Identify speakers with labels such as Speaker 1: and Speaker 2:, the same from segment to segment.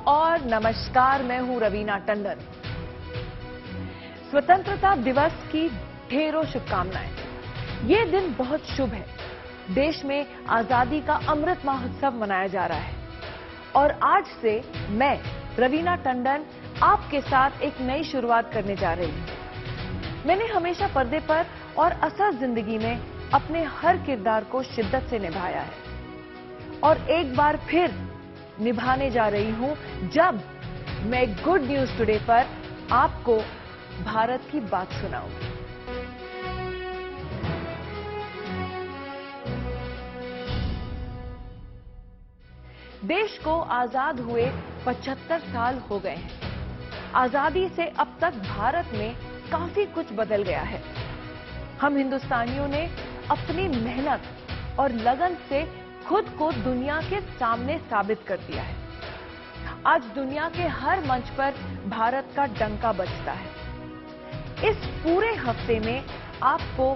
Speaker 1: और नमस्कार, मैं हूं रवीना टंडन। स्वतंत्रता दिवस की ढेरों शुभकामनाएं। ये दिन बहुत शुभ है। देश में आजादी का अमृत महोत्सव मनाया जा रहा है और आज से मैं रवीना टंडन आपके साथ एक नई शुरुआत करने जा रही हूं। मैंने हमेशा पर्दे पर और असल जिंदगी में अपने हर किरदार को शिद्दत से निभाया है और एक बार फिर निभाने जा रही हूं जब मैं गुड न्यूज टुडे पर आपको भारत की बात सुनाऊंगी। देश को आजाद हुए 75 साल हो गए हैं। आजादी से अब तक भारत में काफी कुछ बदल गया है। हम हिंदुस्तानियों ने अपनी मेहनत और लगन से खुद को दुनिया के सामने साबित कर दिया है। आज दुनिया के हर मंच पर भारत का डंका बजता है। इस पूरे हफ्ते में आपको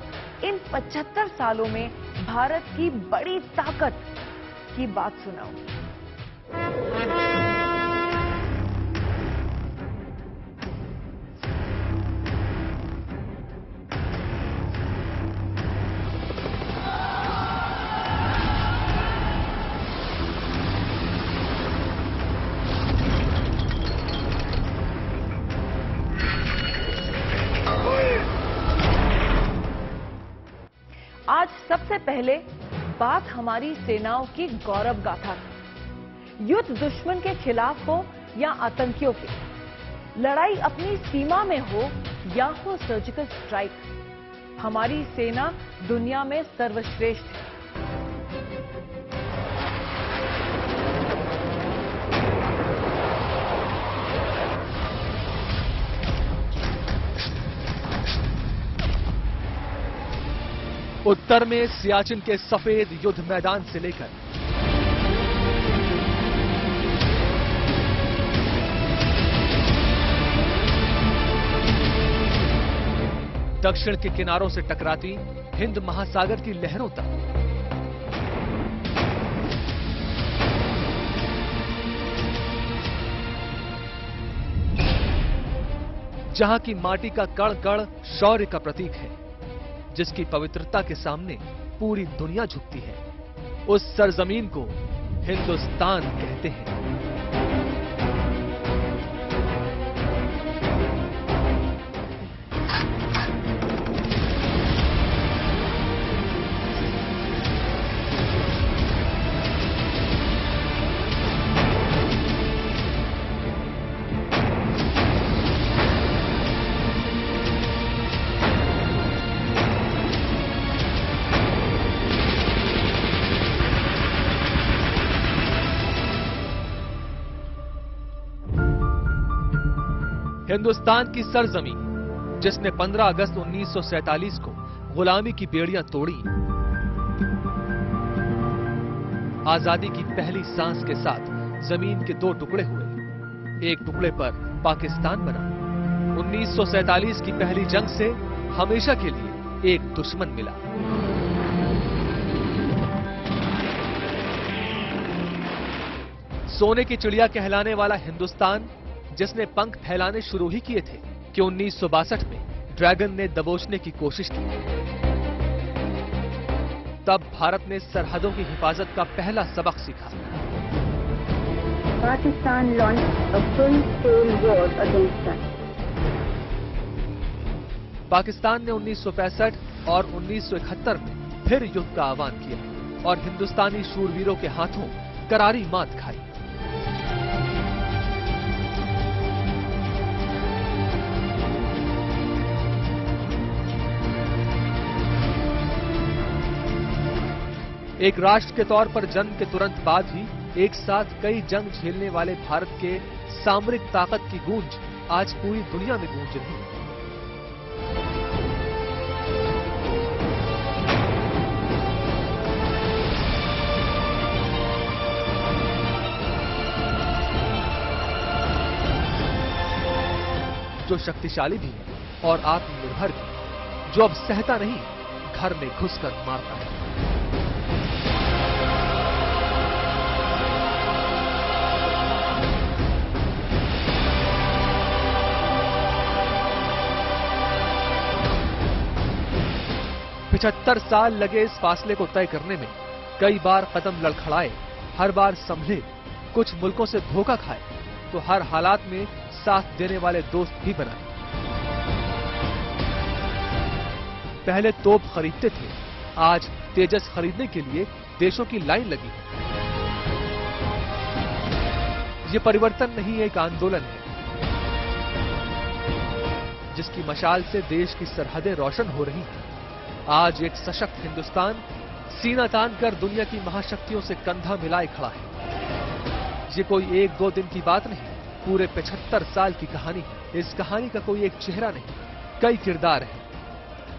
Speaker 1: इन 75 सालों में भारत की बड़ी ताकत की बात सुनाऊंगी। आज सबसे पहले बात हमारी सेनाओं की गौरव गाथा की। युद्ध दुश्मन के खिलाफ हो या आतंकियों के, लड़ाई अपनी सीमा में हो या हो सर्जिकल स्ट्राइक, हमारी सेना दुनिया में सर्वश्रेष्ठ है।
Speaker 2: उत्तर में सियाचिन के सफेद युद्ध मैदान से लेकर दक्षिण के किनारों से टकराती हिंद महासागर की लहरों तक, जहां की माटी का कण कण शौर्य का प्रतीक है, जिसकी पवित्रता के सामने पूरी दुनिया झुकती है, उस सरजमीन को हिंदुस्तान कहते हैं। हिंदुस्तान की सरजमीन, जिसने 15 अगस्त 1947 को गुलामी की बेड़ियां तोड़ी, आजादी की पहली सांस के साथ जमीन के दो टुकड़े हुए। एक टुकड़े पर पाकिस्तान बना। 1947 की पहली जंग से हमेशा के लिए एक दुश्मन मिला। सोने की चिड़िया कहलाने वाला हिंदुस्तान, जिसने पंख फैलाने शुरू ही किए थे कि 1962 में ड्रैगन ने दबोचने की कोशिश की। तब भारत ने सरहदों की हिफाजत का पहला सबक सीखा।
Speaker 3: Pakistan launched a full scale war against us.
Speaker 2: Pakistan ने 1965 और 1971 में फिर युद्ध का आह्वान किया और हिंदुस्तानी शूरवीरों के हाथों करारी मात खाई। एक राष्ट्र के तौर पर जन्म के तुरंत बाद ही एक साथ कई जंग झेलने वाले भारत के सामरिक ताकत की गूंज आज पूरी दुनिया में गूंज रही है। जो शक्तिशाली भी है और आत्मनिर्भर भी, जो अब सहता नहीं, घर में घुसकर मारता है। 75 साल लगे इस फासले को तय करने में, कई बार कदम लड़खड़ाए, हर बार संभले, कुछ मुल्कों से धोखा खाए, तो हर हालात में साथ देने वाले दोस्त भी बनाए। पहले तोप खरीदते थे, आज तेजस खरीदने के लिए देशों की लाइन लगी है। ये परिवर्तन नहीं, एक आंदोलन है जिसकी मशाल से देश की सरहदें रोशन हो रही हैं। आज एक सशक्त हिंदुस्तान सीना तान कर दुनिया की महाशक्तियों से कंधा मिलाए खड़ा है। ये कोई 1-2 दिन की बात नहीं, पूरे 75 साल की कहानी है। इस कहानी का कोई एक चेहरा नहीं, कई किरदार हैं।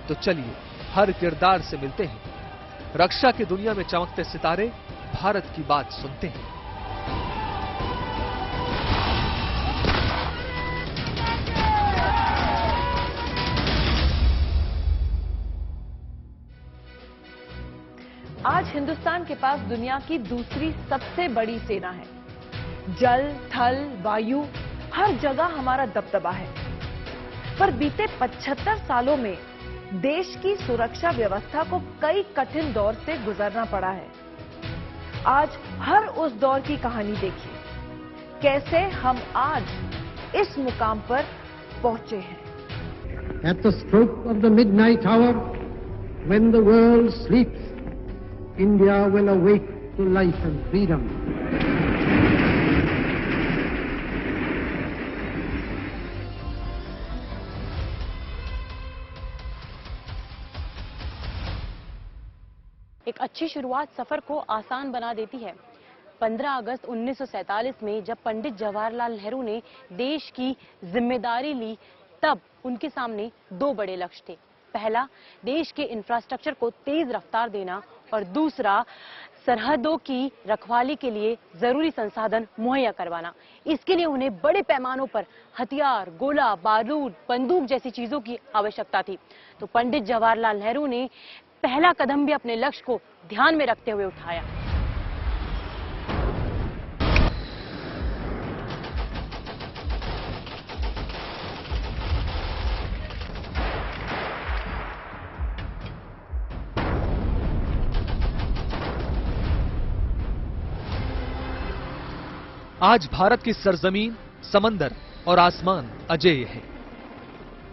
Speaker 2: तो चलिए हर किरदार से मिलते हैं, रक्षा की दुनिया में चमकते सितारे भारत की बात सुनते हैं।
Speaker 1: आज हिंदुस्तान के पास दुनिया की दूसरी सबसे बड़ी सेना है। जल, थल, वायु, हर जगह हमारा दबदबा है। पर बीते 75 सालों में देश की सुरक्षा व्यवस्था को कई कठिन दौर से गुजरना पड़ा है। आज हर उस दौर की कहानी देखिए, कैसे हम आज इस मुकाम पर पहुंचे हैं।
Speaker 4: At the stroke of the midnight hour, when the world sleeps, India will awake to life and freedom.
Speaker 5: एक अच्छी शुरुआत सफर को आसान बना देती है। 15 अगस्त 1947 में जब पंडित जवाहरलाल नेहरू ने देश की जिम्मेदारी ली, तब उनके सामने 2 बड़े लक्ष्य थे। पहला, देश के इंफ्रास्ट्रक्चर को तेज रफ्तार देना, और दूसरा, सरहदों की रखवाली के लिए जरूरी संसाधन मुहैया करवाना। इसके लिए उन्हें बड़े पैमानों पर हथियार, गोला बारूद, बंदूक जैसी चीजों की आवश्यकता थी। तो पंडित जवाहरलाल नेहरू ने पहला कदम भी अपने लक्ष्य को ध्यान में रखते हुए उठाया।
Speaker 2: आज भारत की सरजमीन, समंदर और आसमान अजेय है।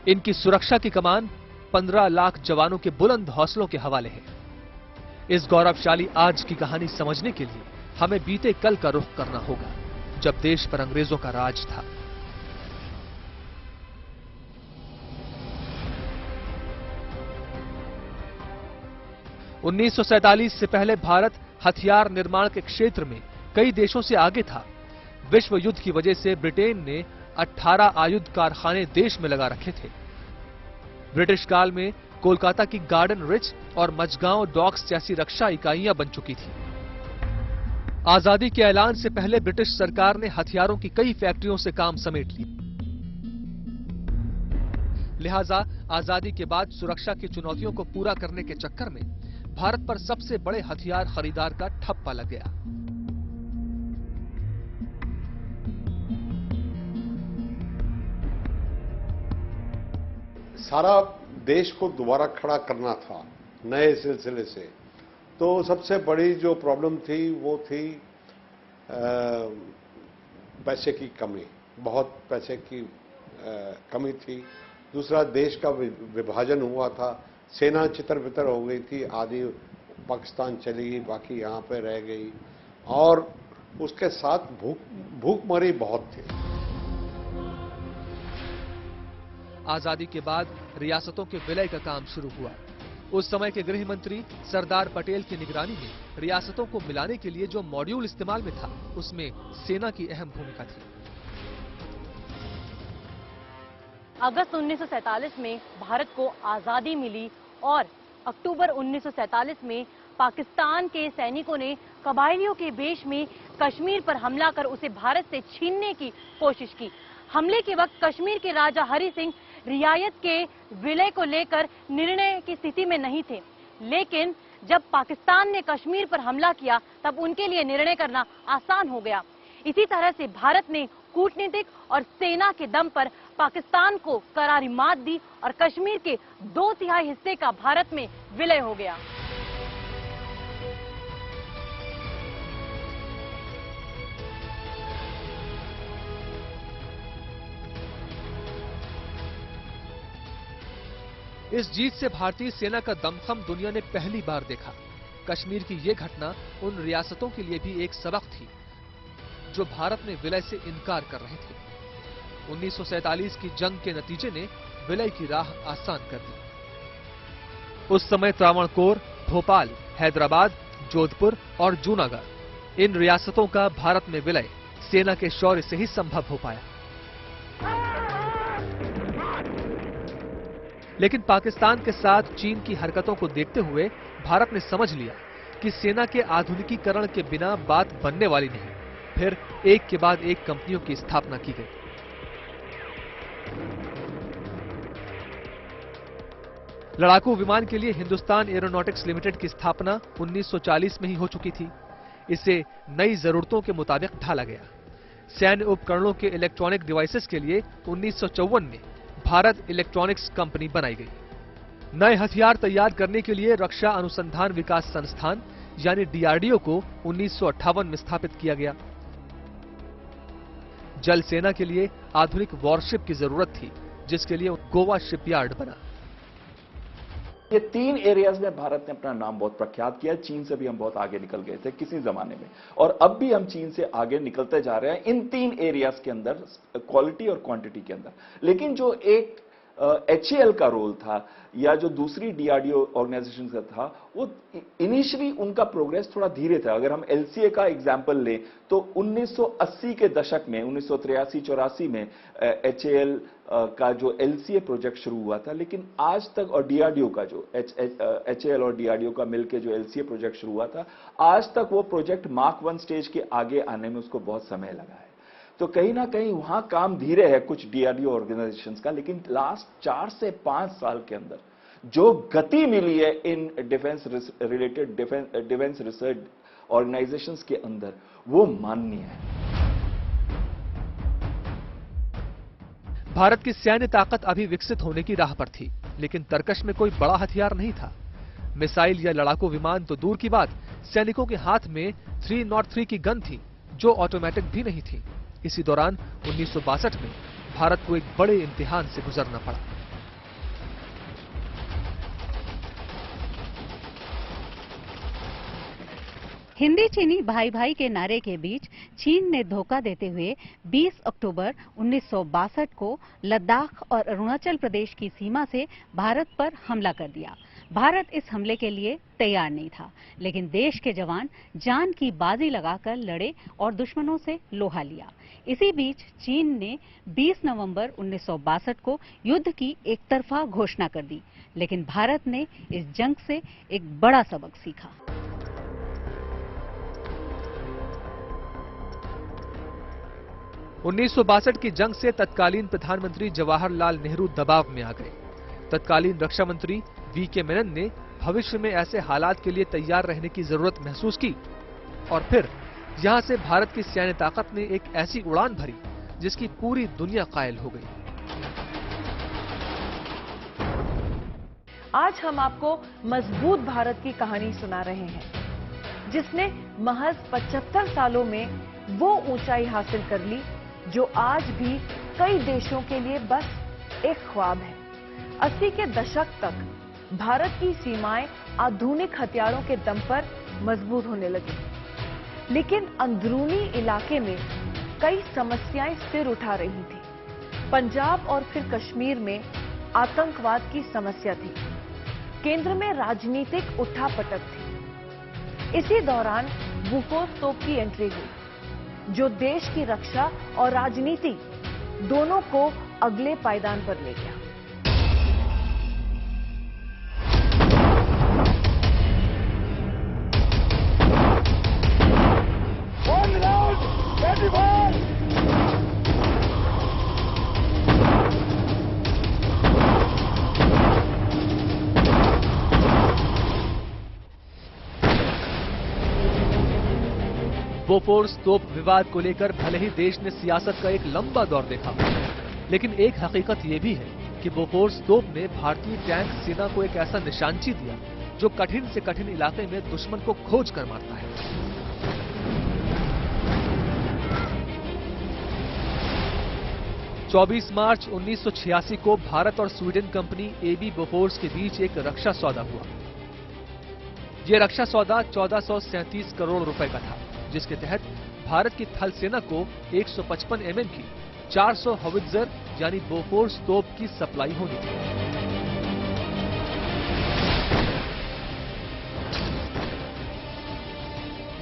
Speaker 2: इनकी सुरक्षा की कमान 15 लाख जवानों के बुलंद हौसलों के हवाले है। इस गौरवशाली आज की कहानी समझने के लिए हमें बीते कल का रुख करना होगा, जब देश पर अंग्रेजों का राज था। – 1947 से पहले भारत हथियार निर्माण के क्षेत्र में कई देशों से आगे था। विश्व युद्ध की वजह से ब्रिटेन ने 18 आयुध कारखाने देश में लगा रखे थे। ब्रिटिश काल में कोलकाता की गार्डन रिच और मझगांव डॉक्स जैसी रक्षा इकाइयां बन चुकी थी। आजादी के ऐलान से पहले ब्रिटिश सरकार ने हथियारों की कई फैक्ट्रियों से काम समेट लिया। लिहाजा आजादी के बाद सुरक्षा की चुनौतियों को पूरा करने के चक्कर में भारत पर सबसे बड़े हथियार खरीदार का ठप्पा लग गया।
Speaker 6: सारा देश को दोबारा खड़ा करना था नए सिलसिले से, तो सबसे बड़ी जो प्रॉब्लम थी वो थी पैसे की कमी, बहुत पैसे की कमी थी। दूसरा, देश का विभाजन हुआ था, सेना चितर-बितर हो गई थी, आधी पाकिस्तान चली गई, बाकी यहाँ पे रह गई, और उसके साथ भूखमरी बहुत थी।
Speaker 2: आजादी के बाद रियासतों के विलय का काम शुरू हुआ। उस समय के गृह मंत्री सरदार पटेल की निगरानी में रियासतों को मिलाने के लिए जो मॉड्यूल इस्तेमाल में था, उसमें सेना की अहम भूमिका थी।
Speaker 5: अगस्त 1947 में भारत को आजादी मिली और अक्टूबर 1947 में पाकिस्तान के सैनिकों ने कबायलियों के वेश में कश्मीर पर हमला कर उसे भारत से छीनने की कोशिश की। हमले के वक्त कश्मीर के राजा हरि सिंह रियायत के विलय को लेकर निर्णय की स्थिति में नहीं थे, लेकिन जब पाकिस्तान ने कश्मीर पर हमला किया तब उनके लिए निर्णय करना आसान हो गया। इसी तरह से भारत ने कूटनीतिक और सेना के दम पर पाकिस्तान को करारी मात दी और कश्मीर के 2/3 हिस्से का भारत में विलय हो गया।
Speaker 2: इस जीत से भारतीय सेना का दमखम दुनिया ने पहली बार देखा। कश्मीर की ये घटना उन रियासतों के लिए भी एक सबक थी जो भारत में विलय से इनकार कर रहे थे। 1947 की जंग के नतीजे ने विलय की राह आसान कर दी। उस समय त्रावणकोर, भोपाल, हैदराबाद, जोधपुर और जूनागढ़ इन रियासतों का भारत में विलय सेना के शौर्य से ही संभव हो पाया। लेकिन पाकिस्तान के साथ चीन की हरकतों को देखते हुए भारत ने समझ लिया कि सेना के आधुनिकीकरण के बिना बात बनने वाली नहीं। फिर एक के बाद एक कंपनियों की स्थापना की गई। लड़ाकू विमान के लिए हिंदुस्तान एरोनॉटिक्स लिमिटेड की स्थापना 1940 में ही हो चुकी थी। इसे नई जरूरतों के मुताबिक ढाला गया। सैन्य उपकरणों के इलेक्ट्रॉनिक डिवाइसेस के लिए 1954 में भारत इलेक्ट्रॉनिक्स कंपनी बनाई गई। नए हथियार तैयार करने के लिए रक्षा अनुसंधान विकास संस्थान यानी डीआरडीओ को 1958 में स्थापित किया गया। जल सेना के लिए आधुनिक वॉरशिप की जरूरत थी, जिसके लिए गोवा शिपयार्ड बना।
Speaker 7: ये 3 एरियाज में भारत ने अपना नाम बहुत प्रख्यात किया। चीन से भी हम बहुत आगे निकल गए थे किसी जमाने में, और अब भी हम चीन से आगे निकलते जा रहे हैं इन 3 एरियाज के अंदर, क्वालिटी और क्वांटिटी के अंदर। लेकिन जो एक HAL का रोल था या जो दूसरी डीआरडीओ ऑर्गेनाइजेशन का था, वो इनिशियली उनका प्रोग्रेस थोड़ा धीरे था। अगर हम LCA का एग्जाम्पल लें तो 1980 के दशक में 1983-84 में HAL का जो LCA प्रोजेक्ट शुरू हुआ था, लेकिन आज तक, और डीआरडीओ का जो HAL और डीआरडीओ का मिलकर जो LCA प्रोजेक्ट शुरू हुआ था, आज तक वो प्रोजेक्ट Mark 1 स्टेज के आगे आने में उसको बहुत समय लगा है। तो कहीं ना कहीं वहां काम धीरे है कुछ डीआरडीओ ऑर्गेनाइजेशंस का, लेकिन लास्ट 4 से 5 साल के अंदर जो गति मिली है in defence related defence research organisations के अंदर, वो माननीय है।
Speaker 2: भारत की सैन्य ताकत अभी विकसित होने की राह पर थी, लेकिन तरकश में कोई बड़ा हथियार नहीं था। मिसाइल या लड़ाकू विमान तो दूर की बात, सैनिकों के हाथ में 303 की गन थी जो ऑटोमेटिक भी नहीं थी। इसी दौरान 1962 में भारत को एक बड़े इम्तिहान से गुजरना पड़ा।
Speaker 8: हिंदी चीनी भाई भाई के नारे के बीच चीन ने धोखा देते हुए 20 अक्टूबर 1962 को लद्दाख और अरुणाचल प्रदेश की सीमा से भारत पर हमला कर दिया। भारत इस हमले के लिए तैयार नहीं था, लेकिन देश के जवान जान की बाजी लगाकर लड़े और दुश्मनों से लोहा लिया। इसी बीच चीन ने 20 नवंबर 1962 को युद्ध की एक तरफा घोषणा कर दी, लेकिन भारत ने इस जंग से एक बड़ा सबक सीखा।
Speaker 2: उन्नीस की जंग से तत्कालीन प्रधानमंत्री जवाहरलाल नेहरू दबाव में आ गए। तत्कालीन रक्षा मंत्री VK मेनन ने भविष्य में ऐसे हालात के लिए तैयार रहने की जरूरत महसूस की, और फिर यहां से भारत की सैन्य ताकत ने एक ऐसी उड़ान भरी जिसकी पूरी दुनिया कायल हो गई।
Speaker 1: आज हम आपको मजबूत भारत की कहानी सुना रहे हैं, जिसने महज 75 सालों में वो ऊंचाई हासिल कर ली जो आज भी कई देशों के लिए बस एक ख्वाब है। 80 के दशक तक भारत की सीमाएं आधुनिक हथियारों के दम पर मजबूत होने लगी, लेकिन अंदरूनी इलाके में कई समस्याएं सिर उठा रही थी। पंजाब और फिर कश्मीर में आतंकवाद की समस्या थी। केंद्र में राजनीतिक उठापटक थी। इसी दौरान बोफोर्स तोप की एंट्री हुई, जो देश की रक्षा और राजनीति दोनों को अगले पायदान पर ले गया।
Speaker 2: बोफोर्स तोप विवाद को लेकर भले ही देश ने सियासत का एक लंबा दौर देखा, लेकिन एक हकीकत ये भी है कि बोफोर्स तोप ने भारतीय टैंक सेना को एक ऐसा निशानची दिया जो कठिन से कठिन इलाके में दुश्मन को खोज कर मारता है। चौबीस मार्च 1986 को भारत और स्वीडन कंपनी एबी बोफोर्स के बीच एक रक्षा सौदा हुआ। यह रक्षा सौदा 1437 करोड़ रुपए का था, जिसके तहत भारत की थल सेना को 155 mm की 400 हवित्जर यानी बोफोर्स तोप की सप्लाई होनी थी।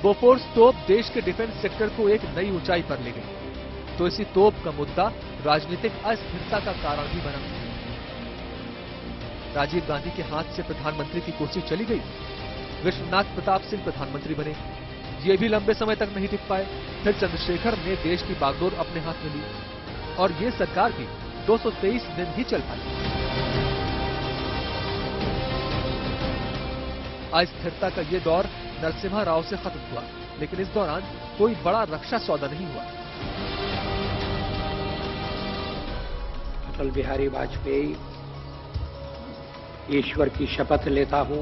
Speaker 2: बोफोर्स तोप देश के डिफेंस सेक्टर को एक नई ऊंचाई पर ले गई, तो इसी तोप का मुद्दा राजनीतिक अस्थिरता का कारण भी बना। राजीव गांधी के हाथ से प्रधानमंत्री की कुर्सी चली गई, विश्वनाथ प्रताप सिंह प्रधानमंत्री बने, ये भी लंबे समय तक नहीं टिक पाए। फिर चंद्रशेखर ने देश की बागडोर अपने हाथ में ली और ये सरकार भी 223 दिन ही चल पाई। अस्थिरता का ये दौर नरसिम्हा राव से खत्म हुआ, लेकिन इस दौरान कोई बड़ा रक्षा सौदा नहीं हुआ।
Speaker 4: अटल बिहारी वाजपेयी, ईश्वर की शपथ लेता हूं।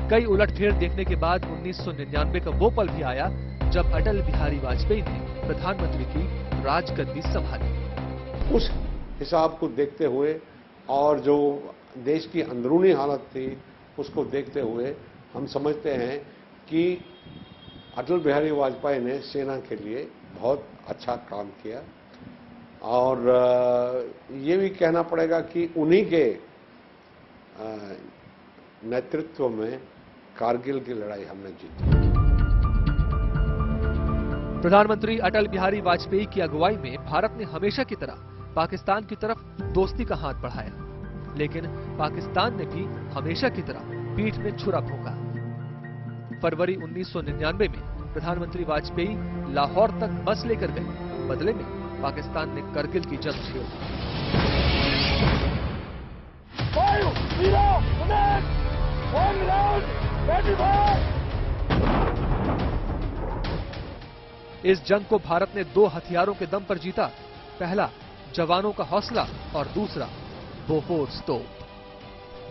Speaker 2: कई उलटफेर देखने के बाद 1999 का वो पल भी आया जब अटल बिहारी वाजपेयी ने प्रधानमंत्री की राजगद्दी संभाली।
Speaker 6: उस हिसाब को देखते हुए और जो देश की अंदरूनी हालत थी उसको देखते हुए हम समझते हैं कि अटल बिहारी वाजपेयी ने सेना के लिए बहुत अच्छा काम किया और ये भी कहना पड़ेगा कि उन्हीं के नेतृत्व में कारगिल की लड़ाई हमने जीती।
Speaker 2: प्रधानमंत्री अटल बिहारी वाजपेयी की अगुवाई में भारत ने हमेशा की तरह पाकिस्तान की तरफ दोस्ती का हाथ बढ़ाया, लेकिन पाकिस्तान ने भी हमेशा की तरह पीठ में छुरा भोंका। फरवरी 1999 में प्रधानमंत्री वाजपेयी लाहौर तक बस लेकर गए, बदले में पाकिस्तान ने करगिल की जंग छेड़ दी। इस जंग को भारत ने दो हथियारों के दम पर जीता। पहला जवानों का हौसला और दूसरा बोफोर्स तोप।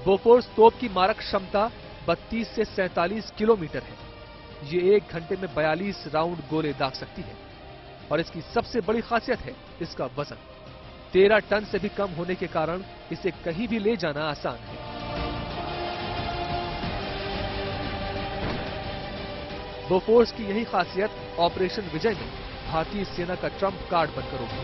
Speaker 2: बोफोर्स तोप की मारक क्षमता 32 से 47 किलोमीटर है। ये 1 घंटे में 42 राउंड गोले दाग सकती है और इसकी सबसे बड़ी खासियत है इसका वजन। 13 टन से भी कम होने के कारण इसे कहीं भी ले जाना आसान है। बोफोर्स की यही खासियत ऑपरेशन विजय में भारतीय सेना का ट्रम्प कार्ड बनकर उभरी।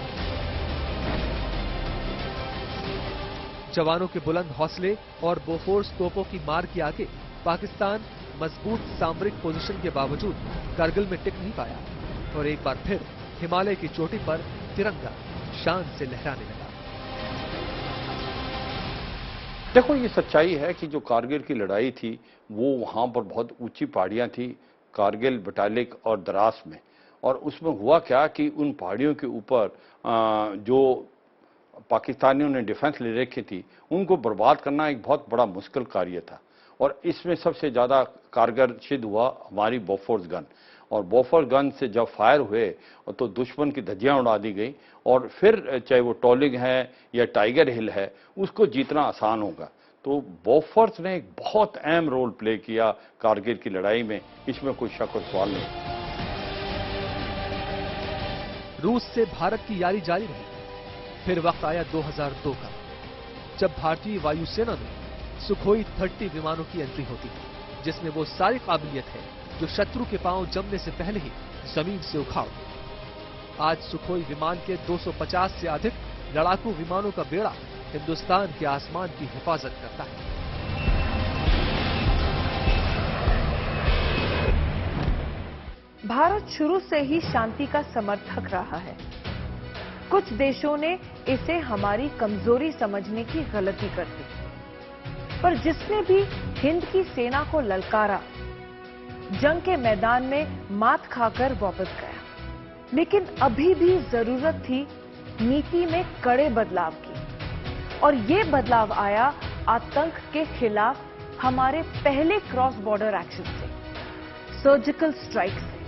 Speaker 2: जवानों के बुलंद हौसले और बोफोर्स तोपों की मार के आगे पाकिस्तान मजबूत सामरिक पोजीशन के बावजूद करगिल में टिक नहीं पाया और एक बार फिर हिमालय की चोटी पर तिरंगा शान से लहराने लगा।
Speaker 9: देखो, ये सच्चाई है कि जो कारगिल की लड़ाई थी वो वहां पर बहुत ऊंची पहाड़ियां थी, कारगिल, बटालिक और द्रास में। और उसमें हुआ क्या कि उन पहाड़ियों के ऊपर जो पाकिस्तानियों ने डिफेंस ले रखी थी उनको बर्बाद करना एक बहुत बड़ा मुश्किल कार्य था। और इसमें सबसे ज़्यादा कारगर सिद्ध हुआ हमारी बोफोर्स गन। और बोफोर्स गन से जब फायर हुए तो दुश्मन की धज्जियां उड़ा दी गई और फिर चाहे वो टॉलिंग है या टाइगर हिल है उसको जीतना आसान होगा। तो बोफोर्स ने एक बहुत अहम रोल प्ले किया कारगिल की लड़ाई में, इसमें कोई शक और सवाल नहीं।
Speaker 2: रूस से भारत की यारी जारी रही। फिर वक्त आया 2002 का, जब भारतीय वायुसेना में सुखोई 30 विमानों की एंट्री होती है, जिसमें वो सारी काबिलियत है जो शत्रु के पांव जमने से पहले ही जमीन से उखाड़ दे। आज सुखोई विमान के 250 से अधिक लड़ाकू विमानों का बेड़ा हिंदुस्तान के आसमान की हिफाजत करता है।
Speaker 1: भारत शुरू से ही शांति का समर्थक रहा है। कुछ देशों ने इसे हमारी कमजोरी समझने की गलती कर दी, पर जिसने भी हिंद की सेना को ललकारा, जंग के मैदान में मात खाकर वापस गया। लेकिन अभी भी जरूरत थी नीति में कड़े बदलाव की, और ये बदलाव आया आतंक के खिलाफ हमारे पहले क्रॉस बॉर्डर एक्शन से, सर्जिकल स्ट्राइक से।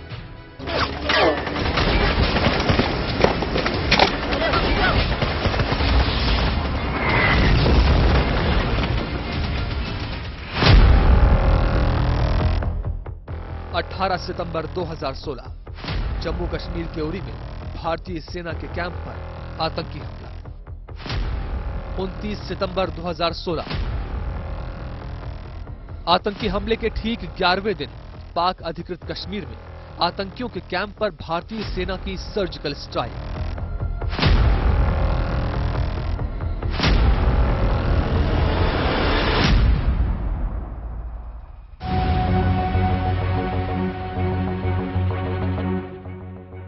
Speaker 2: 18 सितंबर 2016 जम्मू कश्मीर के उरी में भारतीय सेना के कैंप पर आतंकी हमला। 29 सितंबर 2016 आतंकी हमले के ठीक 11वें दिन पाक अधिकृत कश्मीर में आतंकियों के कैंप पर भारतीय सेना की सर्जिकल स्ट्राइक।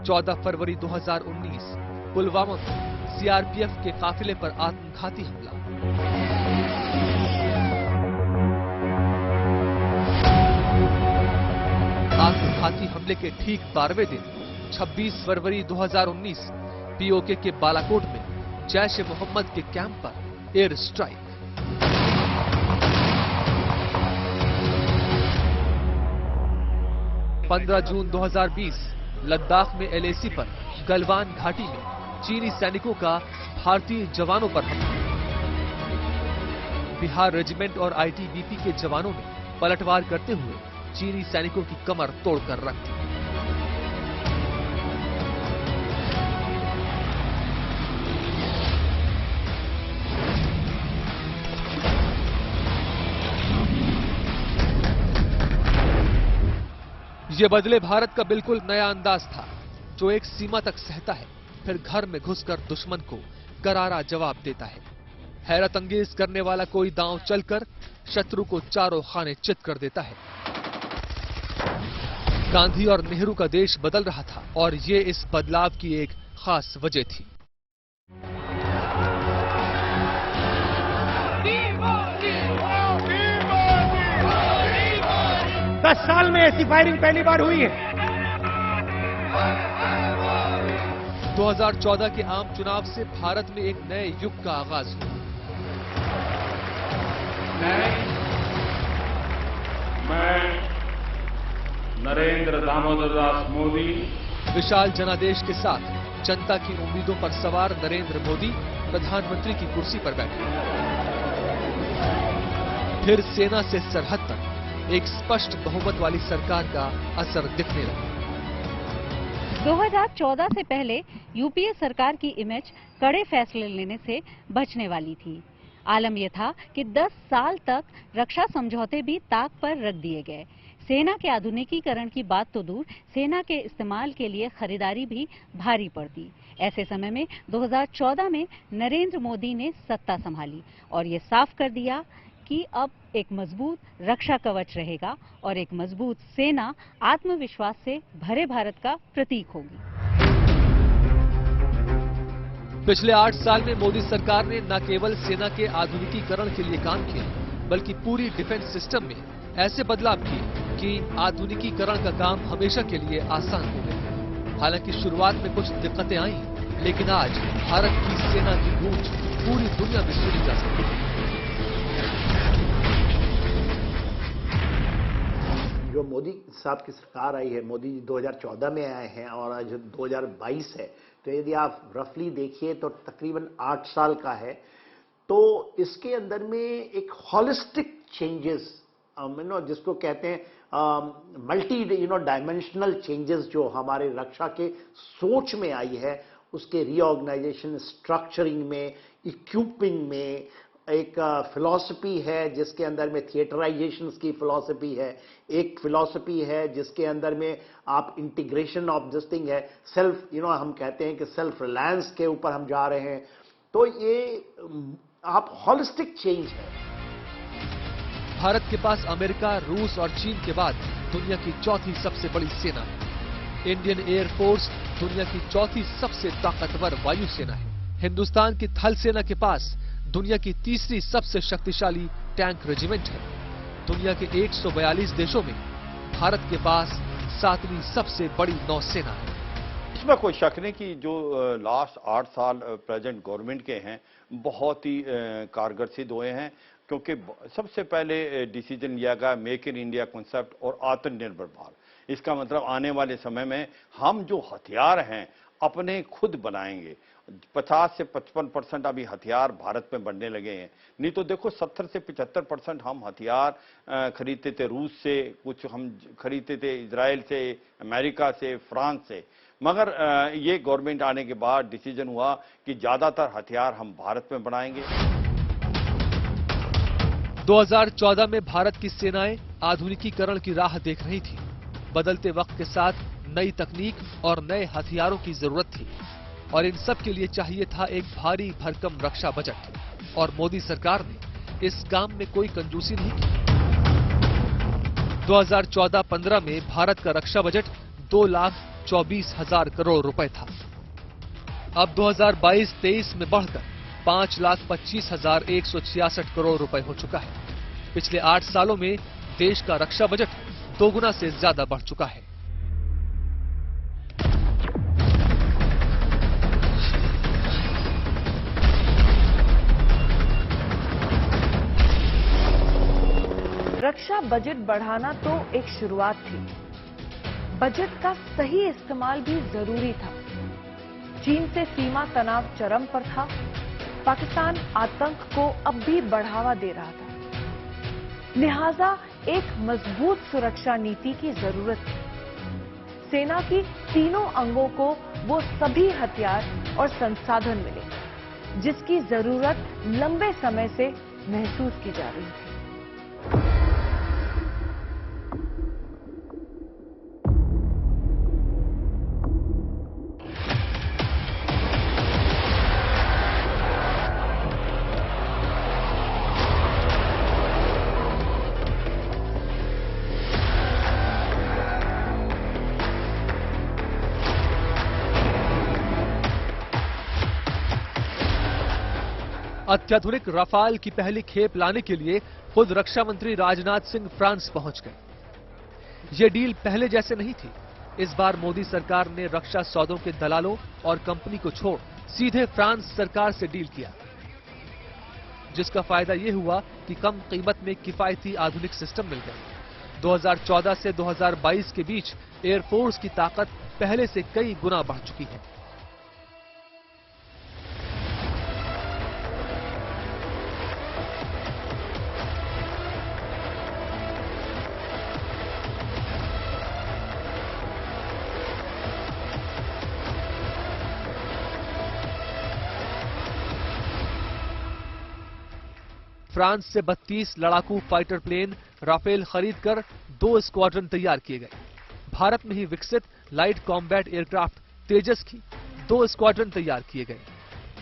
Speaker 2: चौदह फरवरी 2019 पुलवामा में सीआरपीएफ के काफिले पर आत्मघाती हमला। आत्मघाती हमले के ठीक 12वें दिन 26 फरवरी 2019 पीओके के बालाकोट में जैश ए मोहम्मद के कैंप पर एयर स्ट्राइक। पंद्रह जून 2020 लद्दाख में एलएसी पर गलवान घाटी में चीनी सैनिकों का भारतीय जवानों पर हमला। बिहार रेजिमेंट और आईटीबीपी के जवानों ने पलटवार करते हुए चीनी सैनिकों की कमर तोड़कर रख दी। ये बदले भारत का बिल्कुल नया अंदाज था, जो एक सीमा तक सहता है, फिर घर में घुसकर दुश्मन को करारा जवाब देता है। हैरत अंगेज करने वाला कोई दांव चलकर शत्रु को चारों खाने चित कर देता है। गांधी और नेहरू का देश बदल रहा था और ये इस बदलाव की एक खास वजह थी।
Speaker 10: दस साल में ऐसी फायरिंग पहली बार हुई है।
Speaker 2: 2014 के आम चुनाव से भारत में एक नए युग का आगाज हुआ।
Speaker 11: मैं नरेंद्र दामोदर दास मोदी
Speaker 2: विशाल जनादेश के साथ जनता की उम्मीदों पर सवार नरेंद्र मोदी प्रधानमंत्री की कुर्सी पर बैठे। फिर सेना से सरहद तक एक स्पष्ट बहुमत वाली सरकार का असर दिखने लगा।
Speaker 8: 2014 से पहले यूपीए सरकार की इमेज कड़े फैसले लेने से बचने वाली थी। आलम यह था कि 10 साल तक रक्षा समझौते भी ताक पर रख दिए गए। सेना के आधुनिकीकरण की बात तो दूर, सेना के इस्तेमाल के लिए खरीदारी भी भारी पड़ती। ऐसे समय में 2014 में नरेंद्र मोदी ने सत्ता संभाली और ये साफ कर दिया कि अब एक मजबूत रक्षा कवच रहेगा और एक मजबूत सेना आत्मविश्वास से भरे भारत का प्रतीक होगी।
Speaker 2: पिछले 8 साल में मोदी सरकार ने न केवल सेना के आधुनिकीकरण के लिए काम किया, बल्कि पूरी डिफेंस सिस्टम में ऐसे बदलाव किए कि आधुनिकीकरण का काम हमेशा के लिए आसान हो गया। हालांकि शुरुआत में कुछ दिक्कतें आई, लेकिन आज भारत की सेना की गूंज पूरी दुनिया में सुनी जा सकती है।
Speaker 12: जो मोदी साहब की सरकार आई है, मोदी जी 2014 में आए हैं और आज 2022 है, तो यदि आप रफली देखिए तो तकरीबन 8 साल का है। तो इसके अंदर में एक हॉलिस्टिक चेंजेस जिसको कहते हैं मल्टी डायमेंशनल चेंजेस जो हमारे रक्षा के सोच में आई है, उसके रीऑर्गेनाइजेशन, स्ट्रक्चरिंग में, इक्विपिंग में एक फिलॉसफी है जिसके अंदर में थिएटराइजेशन की फिलॉसफी है, एक फिलॉसफी है जिसके अंदर में आप इंटीग्रेशन ऑफ दिस थिंग है, सेल्फ हम कहते हैं कि सेल्फ रिलायंस के ऊपर हम जा रहे हैं। तो ये आप हॉलिस्टिक चेंज है।
Speaker 2: भारत के पास अमेरिका, रूस और चीन के बाद दुनिया की चौथी सबसे बड़ी सेना है। इंडियन एयर फोर्स दुनिया की चौथी सबसे ताकतवर वायुसेना है। हिंदुस्तान की थल सेना के पास दुनिया की तीसरी सबसे शक्तिशाली टैंक रेजिमेंट है। दुनिया के 142 देशों में भारत के पास 7वीं सबसे बड़ी नौसेना है।
Speaker 9: इसमें कोई शक नहीं कि जो लास्ट 8 साल प्रेजेंट गवर्नमेंट के हैं बहुत ही कारगर सिद्ध हुए हैं, क्योंकि सबसे पहले डिसीजन लिया गया मेक इन इंडिया कॉन्सेप्ट और आत्मनिर्भर भारत। इसका मतलब आने वाले समय में हम जो हथियार हैं अपने खुद बनाएंगे। 50 से 55% अभी हथियार भारत में बनने लगे हैं। नहीं तो देखो 70 से 75% हम हथियार खरीदते थे रूस से, कुछ हम खरीदते थे इजराइल से, अमेरिका से, फ्रांस से। मगर ये गवर्नमेंट आने के बाद डिसीजन हुआ कि ज्यादातर हथियार हम भारत में बनाएंगे।
Speaker 2: 2014 में भारत की सेनाएं आधुनिकीकरण की राह देख रही थी। बदलते वक्त के साथ नई तकनीक और नए हथियारों की जरूरत थी और इन सब के लिए चाहिए था एक भारी भरकम रक्षा बजट। और मोदी सरकार ने इस काम में कोई कंजूसी नहीं की। 2014-15 में भारत का रक्षा बजट 2,24,000 करोड़ रुपए था। अब 2022-23 में बढ़कर 5,25,166 करोड़ रुपए हो चुका है। पिछले 8 सालों में देश का रक्षा बजट 2 गुना से ज्यादा बढ़ चुका है।
Speaker 1: रक्षा बजट बढ़ाना तो एक शुरुआत थी, बजट का सही इस्तेमाल भी जरूरी था। चीन से सीमा तनाव चरम पर था। पाकिस्तान आतंक को अब भी बढ़ावा दे रहा था। लिहाजा एक मजबूत सुरक्षा नीति की जरूरत थी। सेना की तीनों अंगों को वो सभी हथियार और संसाधन मिले जिसकी जरूरत लंबे समय से महसूस की जा रही थी।
Speaker 2: अत्याधुनिक रफाल की पहली खेप लाने के लिए खुद रक्षा मंत्री राजनाथ सिंह फ्रांस पहुंच गए। ये डील पहले जैसे नहीं थी। इस बार मोदी सरकार ने रक्षा सौदों के दलालों और कंपनी को छोड़ सीधे फ्रांस सरकार से डील किया, जिसका फायदा ये हुआ कि कम कीमत में किफायती आधुनिक सिस्टम मिल गए। 2014 से 2022 के बीच एयरफोर्स की ताकत पहले से कई गुना बढ़ चुकी है। फ्रांस से 32 लड़ाकू फाइटर प्लेन राफेल खरीदकर 2 स्क्वाड्रन तैयार किए गए। भारत में ही विकसित लाइट कॉम्बैट एयरक्राफ्ट तेजस की 2 स्क्वाड्रन तैयार किए गए।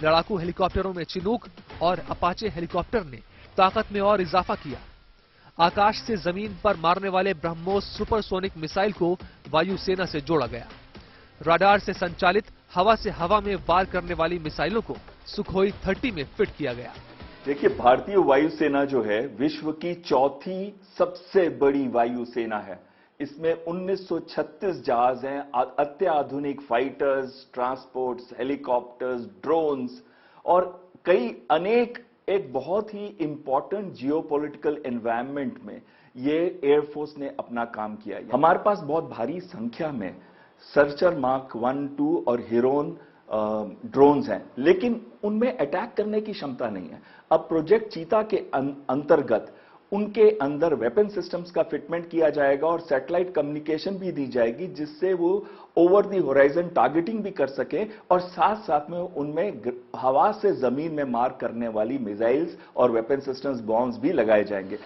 Speaker 2: लड़ाकू हेलीकॉप्टरों में चिनूक और अपाचे हेलीकॉप्टर ने ताकत में और इजाफा किया। आकाश से जमीन पर मारने वाले ब्रह्मोस सुपरसोनिक मिसाइल को वायुसेना से जोड़ा गया। राडार से संचालित हवा से हवा में वार करने वाली मिसाइलों को सुखोई 30 में फिट किया गया।
Speaker 7: देखिए, भारतीय वायुसेना जो है विश्व की चौथी सबसे बड़ी वायुसेना है। इसमें 1936 जहाज हैं, अत्याधुनिक फाइटर्स, ट्रांसपोर्ट्स, हेलीकॉप्टर्स, ड्रोन्स और कई अनेक एक बहुत ही इंपॉर्टेंट जियोपॉलिटिकल एनवायरनमेंट में ये एयरफोर्स ने अपना काम किया है। हमारे पास बहुत भारी संख्या में सर्चर मार्क 1, 2 और हिरोन ड्रोन्स हैं, लेकिन उनमें अटैक करने की क्षमता नहीं है। अब प्रोजेक्ट चीता के अंतर्गत उनके अंदर वेपन सिस्टम्स का फिटमेंट किया जाएगा और सैटेलाइट कम्युनिकेशन भी दी जाएगी, जिससे वो ओवर द होराइजन टारगेटिंग भी कर सके और साथ साथ में उनमें हवा से जमीन में मार करने वाली मिसाइल्स और वेपन सिस्टम्स, बॉम्ब्स भी लगाए जाएंगे।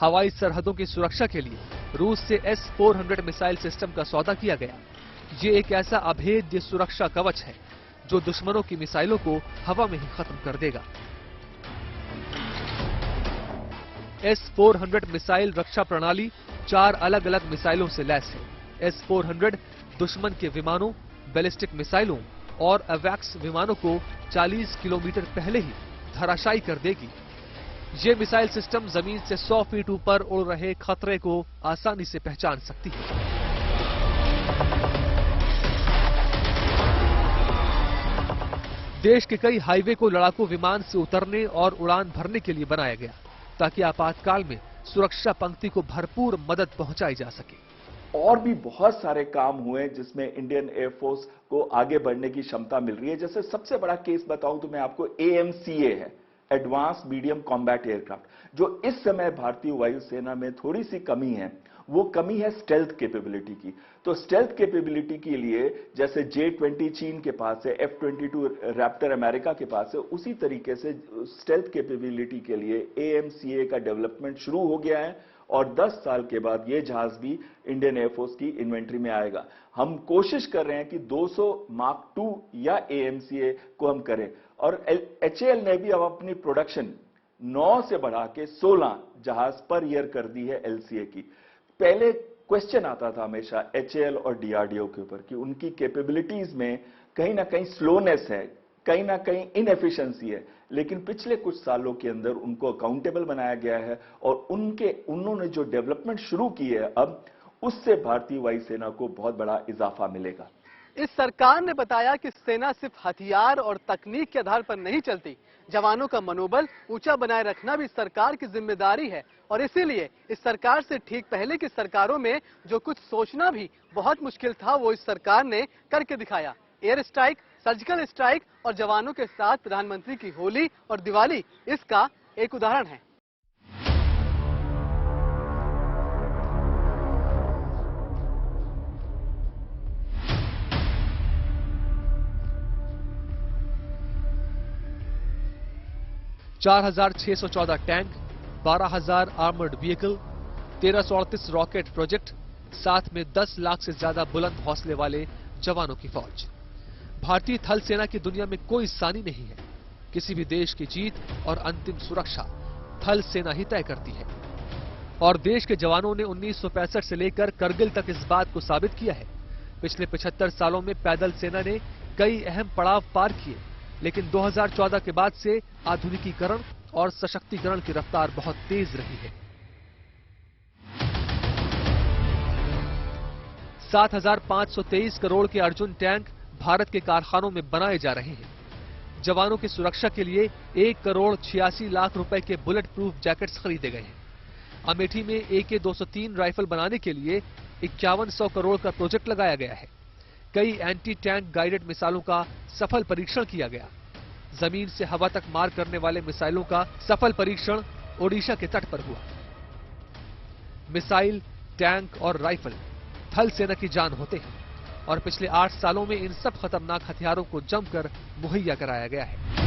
Speaker 2: हवाई सरहदों की सुरक्षा के लिए रूस से S-400 मिसाइल सिस्टम का सौदा किया गया। ये एक ऐसा अभेद्य सुरक्षा कवच है जो दुश्मनों की मिसाइलों को हवा में ही खत्म कर देगा। S-400 मिसाइल रक्षा प्रणाली 4 अलग-अलग मिसाइलों से लैस है। S-400 दुश्मन के विमानों, बैलिस्टिक मिसाइलों और अवैक्स विमानों को 40 किलोमीटर पहले ही धराशायी कर देगी। ये मिसाइल सिस्टम जमीन से 100 फीट ऊपर उड़ रहे खतरे को आसानी से पहचान सकती है। देश के कई हाईवे को लड़ाकू विमान से उतरने और उड़ान भरने के लिए बनाया गया, ताकि आपातकाल में सुरक्षा पंक्ति को भरपूर मदद पहुंचाई जा सके।
Speaker 7: और भी बहुत सारे काम हुए जिसमें इंडियन एयरफोर्स को आगे बढ़ने की क्षमता मिल रही है। जैसे सबसे बड़ा केस बताऊं तो मैं आपको AMCA है, एडवांस मीडियम कॉम्बैट एयरक्राफ्ट, जो इस समय भारतीय वायुसेना में थोड़ी सी कमी है। वो कमी है स्टेल्थ कैपेबिलिटी की। तो स्टेल्थ कैपेबिलिटी के लिए जैसे J-20 चीन के पास है, F-22 रैप्टर अमेरिका के पास है, उसी तरीके से स्टेल्थ कैपेबिलिटी के लिए AMCA का डेवलपमेंट शुरू हो गया है और 10 साल के बाद ये जहाज भी इंडियन एयरफोर्स की इन्वेंट्री में आएगा। हम कोशिश कर रहे हैं कि 200 Mark II या AMCA को हम करें और HAL ने भी अब अपनी प्रोडक्शन 9 से बढ़ा के 16 जहाज पर ईयर कर दी है LCA की। पहले क्वेश्चन आता था हमेशा HAL और DRDO के ऊपर कि उनकी कैपेबिलिटीज में कहीं ना कहीं स्लोनेस है, कहीं ना कहीं इनएफिशिएंसी है, लेकिन पिछले कुछ सालों के अंदर उनको अकाउंटेबल बनाया गया है और उन्होंने जो डेवलपमेंट शुरू की है अब उससे भारतीय वायुसेना को बहुत बड़ा इजाफा मिलेगा।
Speaker 13: इस सरकार ने बताया कि सेना सिर्फ हथियार और तकनीक के आधार पर नहीं चलती, जवानों का मनोबल ऊंचा बनाए रखना भी सरकार की जिम्मेदारी है और इसीलिए इस सरकार से ठीक पहले की सरकारों में जो कुछ सोचना भी बहुत मुश्किल था वो इस सरकार ने करके दिखाया। एयर स्ट्राइक, सर्जिकल स्ट्राइक और जवानों के साथ प्रधानमंत्री की होली और दिवाली इसका एक उदाहरण है।
Speaker 2: $4,614 tank, 12,000 armoured vehicle, 1338 rocket project, साथ में 10 लाख से ज्यादा बुलंद हौसले वाले जवानों की फौज। भारतीय थल सेना की दुनिया में कोई सानी नहीं है। किसी भी देश की जीत और अंतिम सुरक्षा थल सेना ही तय करती है और देश के जवानों ने 1965 से लेकर करगिल तक इस बात को साबित किया है। पिछले 75 सालों में पैदल सेना ने कई अहम पड़ाव पार किए, लेकिन 2014 के बाद से आधुनिकीकरण और सशक्तिकरण की रफ्तार बहुत तेज रही है। 7,523 करोड़ के अर्जुन टैंक भारत के कारखानों में बनाए जा रहे हैं। जवानों की सुरक्षा के लिए 1,86,00,000 रुपए के बुलेट प्रूफ जैकेट्स खरीदे गए हैं। अमेठी में AK-203 राइफल बनाने के लिए 5100 करोड़ का प्रोजेक्ट लगाया गया है। कई एंटी टैंक गाइडेड मिसाइलों का सफल परीक्षण किया गया। जमीन से हवा तक मार करने वाले मिसाइलों का सफल परीक्षण ओडिशा के तट पर हुआ। मिसाइल, टैंक और राइफल थल सेना की जान होते हैं और पिछले 8 सालों में इन सब खतरनाक हथियारों को जमकर मुहैया कराया गया है।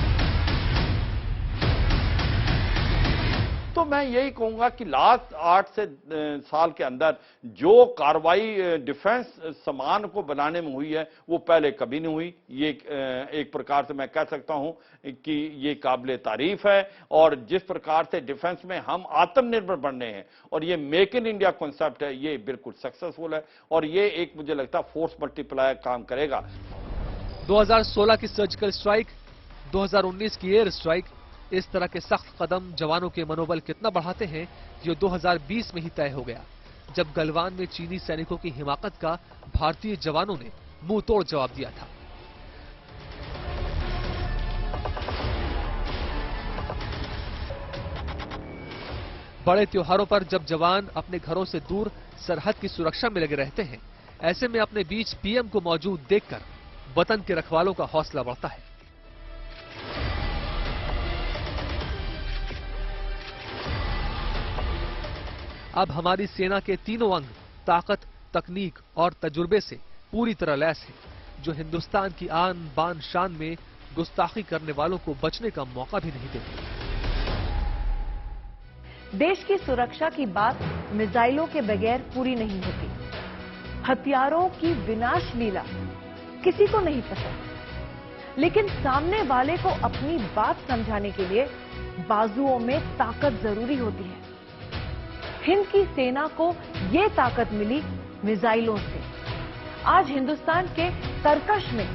Speaker 9: तो मैं यही कहूंगा कि लास्ट 8 से साल के अंदर जो कार्रवाई डिफेंस सामान को बनाने में हुई है वो पहले कभी नहीं हुई। ये एक प्रकार से मैं कह सकता हूं कि ये काबिले तारीफ है और जिस प्रकार से डिफेंस में हम आत्मनिर्भर बनने हैं और ये मेक इन इंडिया कॉन्सेप्ट है, ये बिल्कुल सक्सेसफुल है और ये एक मुझे लगता है फोर्स मल्टीप्लायर काम करेगा।
Speaker 2: 2016 की सर्जिकल स्ट्राइक, 2019 की एयर स्ट्राइक, इस तरह के सख्त कदम जवानों के मनोबल कितना बढ़ाते हैं ये 2020 में ही तय हो गया, जब गलवान में चीनी सैनिकों की हिमाकत का भारतीय जवानों ने मुंह तोड़ जवाब दिया था। बड़े त्योहारों पर जब जवान अपने घरों से दूर सरहद की सुरक्षा में लगे रहते हैं, ऐसे में अपने बीच पीएम को मौजूद देखकर वतन के रखवालों का हौसला बढ़ता है। अब हमारी सेना के तीनों अंग ताकत, तकनीक और तजुर्बे से पूरी तरह लैस हैं, जो हिंदुस्तान की आन बान शान में गुस्ताखी करने वालों को बचने का मौका भी नहीं देते।
Speaker 1: देश की सुरक्षा की बात मिसाइलों के बगैर पूरी नहीं होती। हथियारों की विनाश लीला किसी को नहीं पसंद, लेकिन सामने वाले को अपनी बात समझाने के लिए बाजुओं में ताकत जरूरी होती है। हिंद की सेना को ये ताकत मिली मिसाइलों से। आज हिंदुस्तान के तरकश में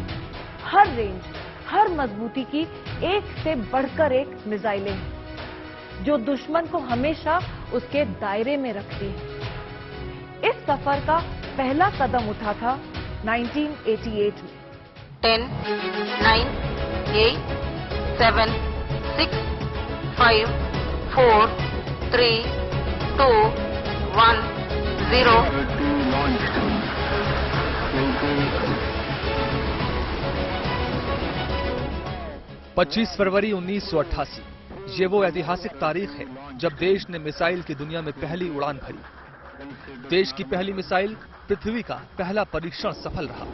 Speaker 1: हर रेंज, हर मजबूती की एक से बढ़कर एक मिसाइलें हैं, जो दुश्मन को हमेशा उसके दायरे में रखती है। इस सफर का पहला कदम उठा था 1988 में।
Speaker 14: 10, 9, 8, 7, 6, 5, 4, 3, 2, 1, 0.
Speaker 2: 25 फरवरी 1988, ये वो ऐतिहासिक तारीख है जब देश ने मिसाइल की दुनिया में पहली उड़ान भरी। देश की पहली मिसाइल पृथ्वी का पहला परीक्षण सफल रहा।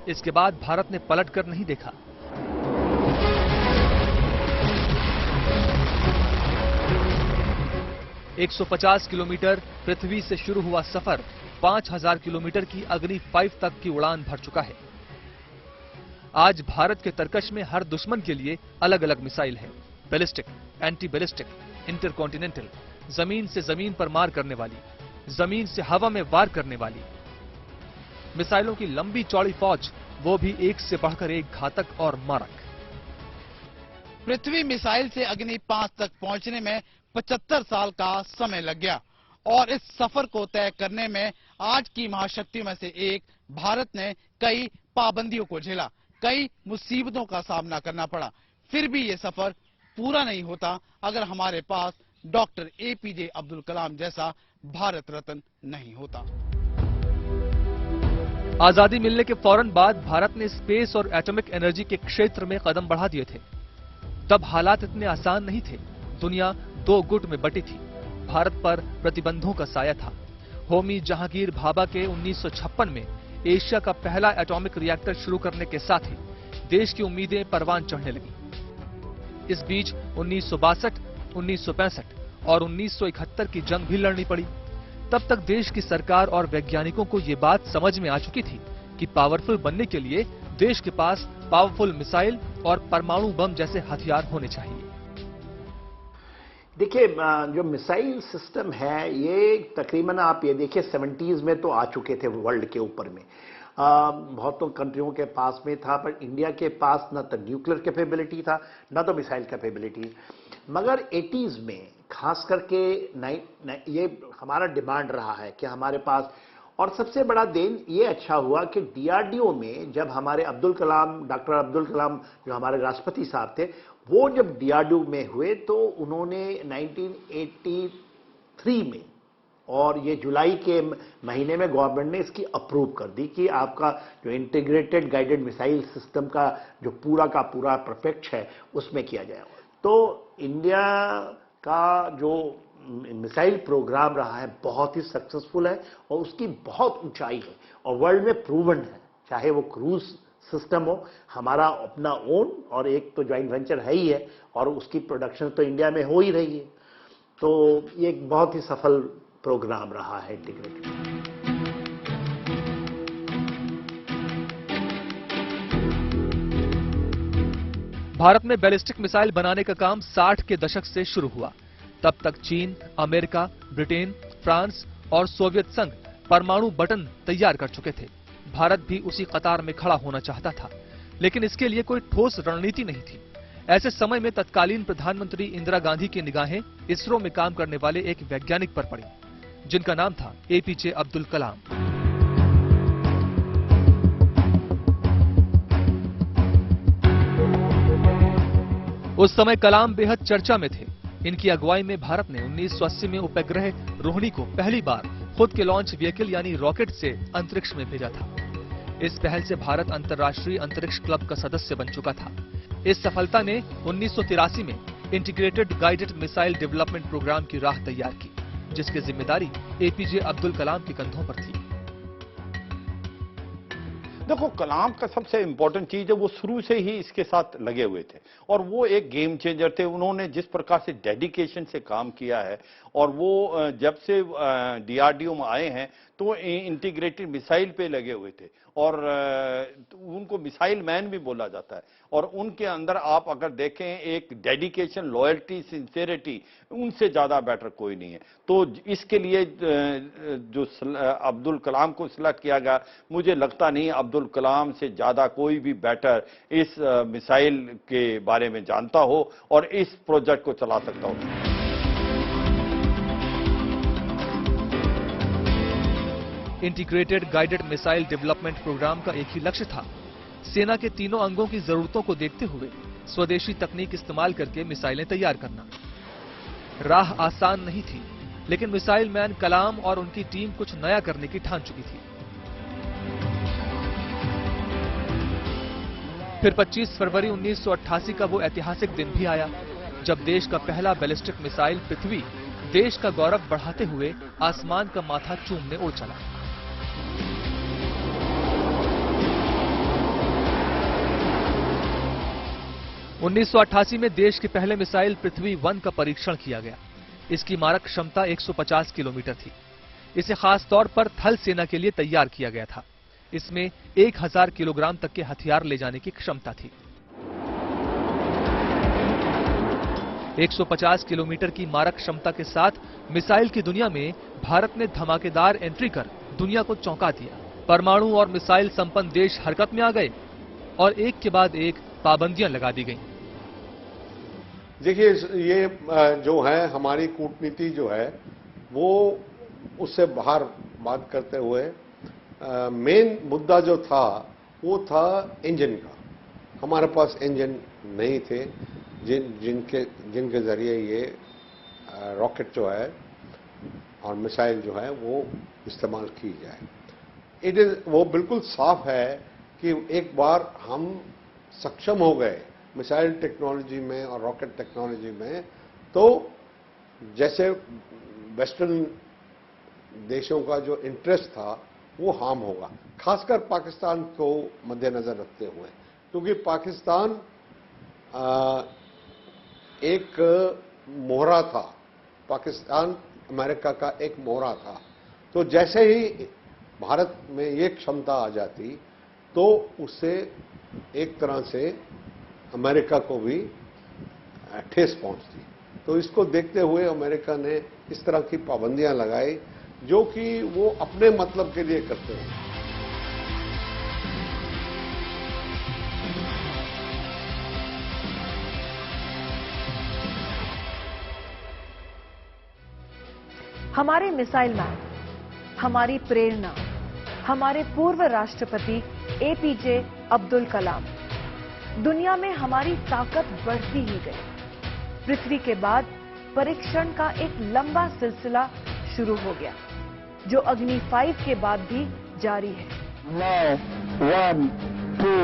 Speaker 2: इसके बाद भारत ने पलटकर नहीं देखा। एक 150 किलोमीटर पृथ्वी से शुरू हुआ सफर 5000 किलोमीटर की अग्नि 5 तक की उड़ान भर चुका है। आज भारत के तरकश में हर दुश्मन के लिए अलग अलग मिसाइल है। बैलिस्टिक, एंटी बैलिस्टिक, इंटरकॉन्टिनेंटल, जमीन से जमीन पर मार करने वाली, जमीन से हवा में वार करने वाली। मिसाइलों की लंबी चौड़ी फौज, वो भी एक से बढ़कर एक घातक और मारक।
Speaker 15: पृथ्वी मिसाइल से अग्नि 5 तक पहुंचने में 75 साल का समय लग गया और इस सफर को तय करने में आज की महाशक्ति में से एक भारत ने कई पाबंदियों को झेला, कई मुसीबतों का सामना करना पड़ा। फिर भी ये सफर पूरा नहीं होता अगर हमारे पास डॉक्टर एपीजे अब्दुल कलाम जैसा भारत रत्न नहीं होता।
Speaker 2: आजादी मिलने के फौरन बाद भारत ने स्पेस और एटॉमिक एनर्जी के क्षेत्र में कदम बढ़ा दिए थे। तब हालात इतने आसान नहीं थे। दुनिया 2 गुट में बटी थी। भारत पर प्रतिबंधों का साया था। होमी जहांगीर भाभा के 1956 में एशिया का पहला एटॉमिक रिएक्टर शुरू करने के साथ ही देश की उम्मीदें परवान चढ़ने लगी। इस बीच 1962, 1965 और 1971 की जंग भी लड़नी पड़ी। तब तक देश की सरकार और वैज्ञानिकों को ये बात समझ में आ चुकी थी कि पावरफुल बनने के लिए देश के पास पावरफुल मिसाइल और परमाणु बम जैसे हथियार होने चाहिए।
Speaker 12: देखिए, जो मिसाइल सिस्टम है ये तकरीबन आप ये देखिए 70s में तो आ चुके थे वर्ल्ड के ऊपर में। बहुतों कंट्रियों के पास में था, पर इंडिया के पास ना तो न्यूक्लियर कैपेबिलिटी था ना तो मिसाइल कैपेबिलिटी। मगर 80s में खास करके ये हमारा डिमांड रहा है कि हमारे पास, और सबसे बड़ा देन ये अच्छा हुआ कि डीआरडीओ में जब हमारे डॉक्टर अब्दुल कलाम जो हमारे राष्ट्रपति साहब थे, वो जब डीआरडीओ में हुए तो उन्होंने 1983 में, और ये जुलाई के महीने में गवर्नमेंट ने इसकी अप्रूव कर दी कि आपका जो इंटीग्रेटेड गाइडेड मिसाइल सिस्टम का जो पूरा का पूरा परफेक्ट है उसमें किया जाए। तो इंडिया का जो मिसाइल प्रोग्राम रहा है बहुत ही सक्सेसफुल है और उसकी बहुत ऊंचाई है और वर्ल्ड में प्रूवन है। चाहे वो क्रूज सिस्टम हो, हमारा अपना ओन, और एक तो जॉइंट वेंचर है ही है और उसकी प्रोडक्शन तो इंडिया में हो ही रही है। तो ये एक बहुत ही सफल प्रोग्राम रहा है इंटीग्रेटेड।
Speaker 2: भारत में बैलिस्टिक मिसाइल बनाने का काम 60 के दशक से शुरू हुआ। तब तक चीन, अमेरिका, ब्रिटेन, फ्रांस और सोवियत संघ परमाणु बटन तैयार कर चुके थे। भारत भी उसी कतार में खड़ा होना चाहता था, लेकिन इसके लिए कोई ठोस रणनीति नहीं थी। ऐसे समय में तत्कालीन प्रधानमंत्री इंदिरा गांधी की निगाहें इसरो में काम करने वाले एक वैज्ञानिक पर पड़ी, जिनका नाम था एपीजे अब्दुल कलाम। उस समय कलाम बेहद चर्चा में थे। इनकी अगुवाई में भारत ने 1980 में उपग्रह रोहिणी को पहली बार खुद के लॉन्च व्हीकल यानी रॉकेट से अंतरिक्ष में भेजा था। इस पहल से भारत अंतर्राष्ट्रीय अंतरिक्ष क्लब का सदस्य बन चुका था। इस सफलता ने 1983 में integrated guided missile development programme की राह तैयार की, जिसकी जिम्मेदारी एपीजे अब्दुल कलाम के कंधों पर थी।
Speaker 9: देखो, कलाम का सबसे इंपॉर्टेंट चीज है वो शुरू से ही इसके साथ लगे हुए थे और वो एक गेम चेंजर थे। उन्होंने जिस प्रकार से डेडिकेशन से काम किया है, और वो जब से डीआरडीओ में आए हैं तो इंटीग्रेटेड मिसाइल पे लगे हुए थे और उनको मिसाइल मैन भी बोला जाता है। और उनके अंदर आप अगर देखें एक डेडिकेशन, लॉयल्टी, सिंसियरिटी, उनसे ज्यादा बेटर कोई नहीं है। तो इसके लिए जो अब्दुल कलाम को सिलेक्ट किया गया, मुझे लगता नहीं अब्दुल कलाम से ज्यादा कोई भी बेटर इस मिसाइल के बारे में जानता हो और इस प्रोजेक्ट को चला सकता हो।
Speaker 2: Integrated guided missile development programme का एक ही लक्ष्य था, सेना के तीनों अंगों की जरूरतों को देखते हुए स्वदेशी तकनीक इस्तेमाल करके मिसाइलें तैयार करना। राह आसान नहीं थी, लेकिन मिसाइल मैन कलाम और उनकी टीम कुछ नया करने की ठान चुकी थी। फिर 25 फरवरी 1988 का वो ऐतिहासिक दिन भी आया, जब देश का पहला बैलिस्टिक मिसाइल पृथ्वी देश का गौरव बढ़ाते हुए आसमान का माथा चूमने उड़ चला। (1988) में देश के पहले मिसाइल पृथ्वी 1 का परीक्षण किया गया। इसकी मारक क्षमता 150 किलोमीटर थी। इसे खास तौर पर थल सेना के लिए तैयार किया गया था। इसमें 1000 किलोग्राम तक के हथियार ले जाने की क्षमता थी। 150 किलोमीटर की मारक क्षमता के साथ मिसाइल की दुनिया में भारत ने धमाकेदार एंट्री कर दुनिया को चौंका दिया। परमाणु और मिसाइल संपन्न देश हरकत में आ गए और एक के बाद एक पाबंदियां लगा दी गईं।
Speaker 6: देखिए, ये जो है हमारी कूटनीति जो है वो उससे बाहर बात करते हुए मेन मुद्दा जो था वो था इंजन का। हमारे पास इंजन नहीं थे जिनके जरिए ये रॉकेट जो है और मिसाइल जो है वो इस्तेमाल की जाए। वो बिल्कुल साफ है कि एक बार हम सक्षम हो गए मिसाइल टेक्नोलॉजी में और रॉकेट टेक्नोलॉजी में, तो जैसे वेस्टर्न देशों का जो इंटरेस्ट था वो हार्म होगा, खासकर पाकिस्तान को मद्देनजर रखते हुए, क्योंकि पाकिस्तान एक मोहरा था, पाकिस्तान अमेरिका का एक मोहरा था। तो जैसे ही भारत में ये क्षमता आ जाती तो उससे एक तरह से अमेरिका को भी ठेस पहुंचती। तो इसको देखते हुए अमेरिका ने इस तरह की पाबंदियां लगाई जो कि वो अपने मतलब के लिए करते हैं।
Speaker 1: हमारे मिसाइल मैन, हमारी प्रेरणा, हमारे पूर्व राष्ट्रपति एपीजे अब्दुल कलाम। दुनिया में हमारी ताकत बढ़ती ही गई। पृथ्वी के बाद परीक्षण का एक लंबा सिलसिला शुरू हो गया, जो अग्नि 5 के बाद भी जारी है।
Speaker 16: 1, 2,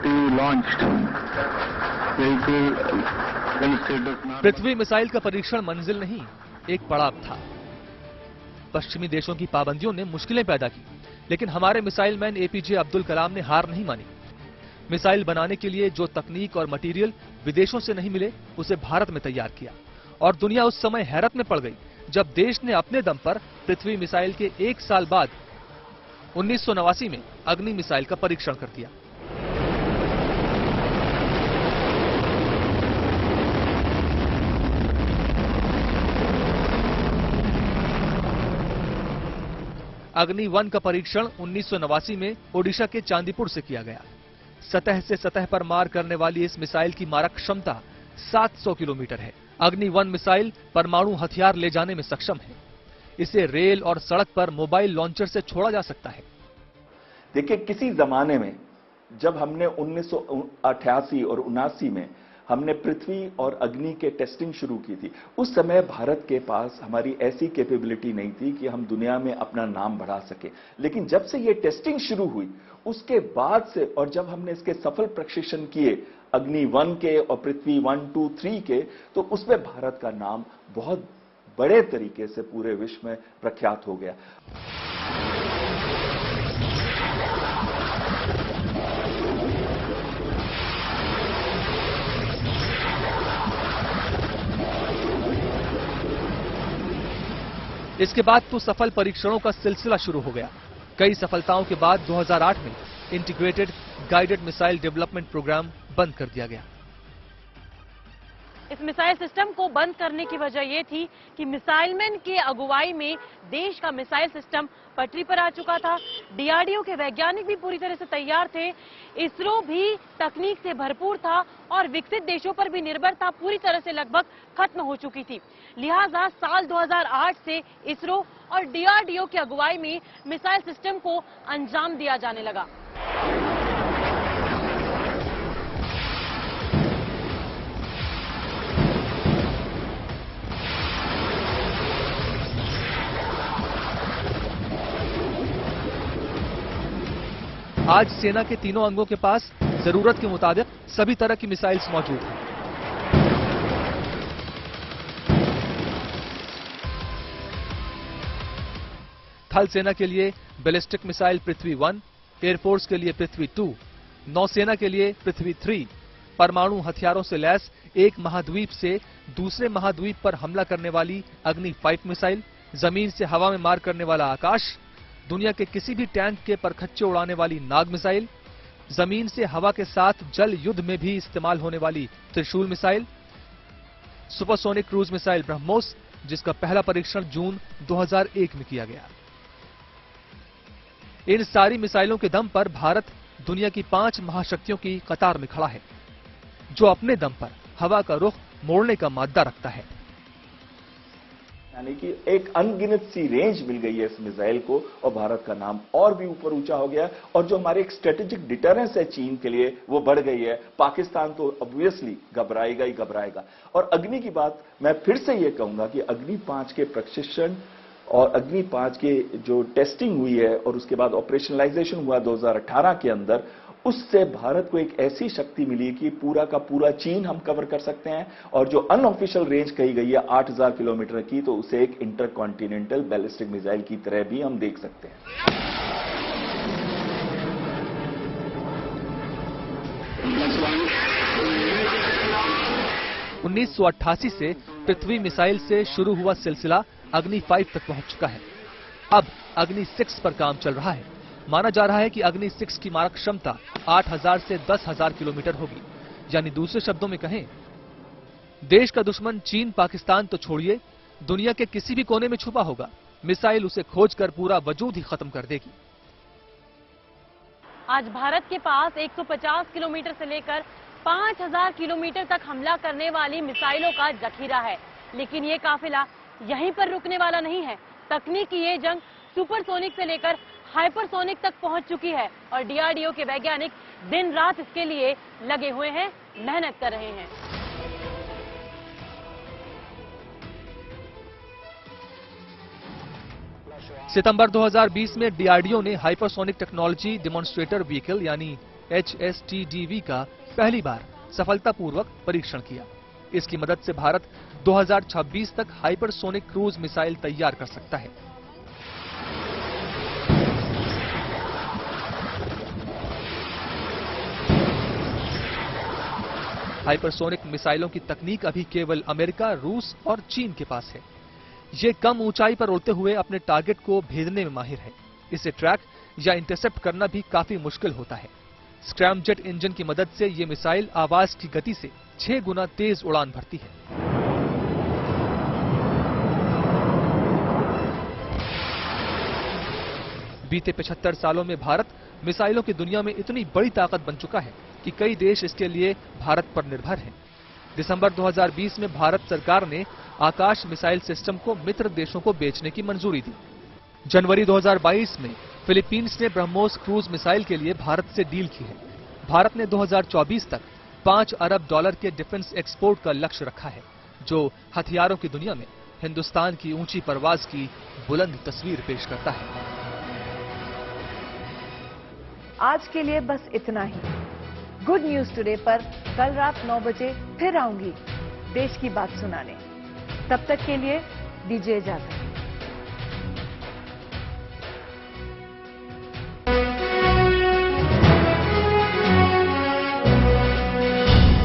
Speaker 16: 3 launched.
Speaker 2: पृथ्वी मिसाइल का परीक्षण मंजिल नहीं, एक पड़ाव था। पश्चिमी देशों की पाबंदियों ने मुश्किलें पैदा की, लेकिन हमारे missile man APJ Abdul Kalam ने हार नहीं मानी। मिसाइल बनाने के लिए जो तकनीक और मटेरियल विदेशों से नहीं मिले, उसे भारत में तैयार किया। और दुनिया उस समय हैरत में पड़ गई जब देश ने अपने दम पर पृथ्वी मिसाइल के 1 साल बाद 1989 में अग्नि मिसाइल का परीक्षण कर दिया। अग्नि 1 का परीक्षण 1989 में ओडिशा के चांदीपुर से किया गया। सतह से सतह पर मार करने वाली इस मिसाइल की मारक क्षमता 700 किलोमीटर है। अग्नि 1 मिसाइल परमाणु हथियार ले जाने में सक्षम है। इसे रेल और सड़क पर मोबाइल लॉन्चर से छोड़ा जा सकता है।
Speaker 7: देखिए, किसी जमाने में जब हमने 1988 और 79 में हमने पृथ्वी और अग्नि के टेस्टिंग शुरू की थी, उस समय भारत के पास हमारी ऐसी कैपेबिलिटी नहीं थी कि हम दुनिया में अपना नाम बढ़ा सके। लेकिन जब से ये टेस्टिंग शुरू हुई, उसके बाद से, और जब हमने इसके सफल प्रक्षेपण किए अग्नि 1 के और पृथ्वी 1, 2, 3 के, तो उसमें भारत का नाम बहुत बड़े तरीके से पूरे विश्व में प्रख्यात हो गया।
Speaker 2: इसके बाद तो सफल परीक्षणों का सिलसिला शुरू हो गया। कई सफलताओं के बाद 2008 में integrated guided missile development programme बंद कर दिया गया।
Speaker 5: इस मिसाइल सिस्टम को बंद करने की वजह यह थी कि मिसाइल मैन के अगुवाई में देश का मिसाइल सिस्टम पटरी पर आ चुका था। डीआरडीओ के वैज्ञानिक भी पूरी तरह से तैयार थे, इसरो भी तकनीक से भरपूर था और विकसित देशों पर भी निर्भरता पूरी तरह से लगभग खत्म हो चुकी थी। लिहाजा साल 2008 से इसरो और डीआरडीओ की अगुवाई में मिसाइल सिस्टम को अंजाम दिया जाने लगा।
Speaker 2: आज सेना के तीनों अंगों के पास जरूरत के मुताबिक सभी तरह की मिसाइल्स मौजूद हैं। थल सेना के लिए बैलिस्टिक मिसाइल पृथ्वी 1, एयरफोर्स के लिए पृथ्वी 2, नौसेना के लिए पृथ्वी 3, परमाणु हथियारों से लैस एक महाद्वीप से दूसरे महाद्वीप पर हमला करने वाली अग्नि 5 मिसाइल, जमीन से हवा में मार करने वाला आकाश, दुनिया के किसी भी टैंक के परखच्चे उड़ाने वाली नाग मिसाइल, जमीन से हवा के साथ जल युद्ध में भी इस्तेमाल होने वाली त्रिशूल missile, supersonic cruise missile BrahMos, जिसका पहला परीक्षण जून 2001 में किया गया। इन सारी मिसाइलों के दम पर भारत दुनिया की 5 महाशक्तियों की कतार में खड़ा है, जो अपने दम पर हवा का रुख मोड़ने का मादा रखता है।
Speaker 7: यानी कि एक अनगिनत सी रेंज मिल गई है इस मिसाइल को और भारत का नाम और भी ऊपर ऊंचा हो गया और जो हमारे एक स्ट्रेटेजिक डिटरेंस है चीन के लिए वो बढ़ गई है। पाकिस्तान तो ऑब्वियसली घबराएगा ही घबराएगा। और अग्नि की बात मैं फिर से ये कहूंगा कि अग्नि 5 के प्रशिक्षण और अग्नि 5 के जो टेस्टिंग हुई है और उसके बाद ऑपरेशनलाइजेशन हुआ 2018 के अंदर, उससे भारत को एक ऐसी शक्ति मिली कि पूरा का पूरा चीन हम कवर कर सकते हैं और जो अनऑफिशियल रेंज कही गई है 8000 किलोमीटर की, तो उसे एक इंटरकॉन्टिनेंटल बैलिस्टिक मिसाइल की तरह भी हम देख सकते हैं।
Speaker 2: 1988 से पृथ्वी मिसाइल से शुरू हुआ सिलसिला अग्नि 5 तक पहुंच चुका है। अब अग्नि 6 पर काम चल रहा है। माना जा रहा है कि अग्नि 6 की मारक क्षमता 8000 से 10000 किलोमीटर होगी। यानी दूसरे शब्दों में कहें, देश का दुश्मन चीन पाकिस्तान तो छोड़िए, दुनिया के किसी भी कोने में छुपा होगा, मिसाइल उसे खोजकर पूरा वजूद ही खत्म कर देगी।
Speaker 5: आज भारत के पास 150 किलोमीटर से लेकर 5000 किलोमीटर तक हमला करने वाली मिसाइलों का जखीरा है। लेकिन ये काफिला यहीं पर रुकने वाला नहीं है। तकनीक की ये जंग सुपरसोनिक से लेकर हाइपरसोनिक तक पहुंच चुकी है और डीआरडीओ के वैज्ञानिक दिन रात इसके लिए लगे हुए हैं, मेहनत कर रहे हैं।
Speaker 2: सितंबर 2020 में डीआरडीओ ने हाइपरसोनिक टेक्नोलॉजी डेमोन्स्ट्रेटर व्हीकल यानी HSTDV का पहली बार सफलतापूर्वक परीक्षण किया। इसकी मदद से भारत 2026 तक हाइपरसोनिक क्रूज मिसाइल तैयार कर सकता है। हाइपरसोनिक मिसाइलों की तकनीक अभी केवल अमेरिका, रूस और चीन के पास है। ये कम ऊंचाई पर उड़ते हुए अपने टारगेट को भेदने में माहिर है। इसे ट्रैक या इंटरसेप्ट करना भी काफी मुश्किल होता है। स्क्रैमजेट इंजन की मदद से ये मिसाइल आवाज की गति से 6 गुना तेज उड़ान भरती है। बीते 75 सालों में भारत मिसाइलों की दुनिया में इतनी बड़ी ताकत बन चुका है कि कई देश इसके लिए भारत पर निर्भर हैं। दिसंबर 2020 में भारत सरकार ने आकाश मिसाइल सिस्टम को मित्र देशों को बेचने की मंजूरी दी। जनवरी 2022 में फिलीपींस ने ब्रह्मोस क्रूज मिसाइल के लिए भारत से डील की है। भारत ने 2024 तक $5 अरब के डिफेंस एक्सपोर्ट का लक्ष्य रखा है, जो हथियारों की दुनिया में हिंदुस्तान की ऊंची परवाज की बुलंद तस्वीर पेश करता है।
Speaker 1: आज के लिए बस इतना ही। गुड न्यूज टुडे पर कल रात 9 बजे फिर आऊंगी देश की बात सुनाने। तब तक के लिए दीजिए इजाजत।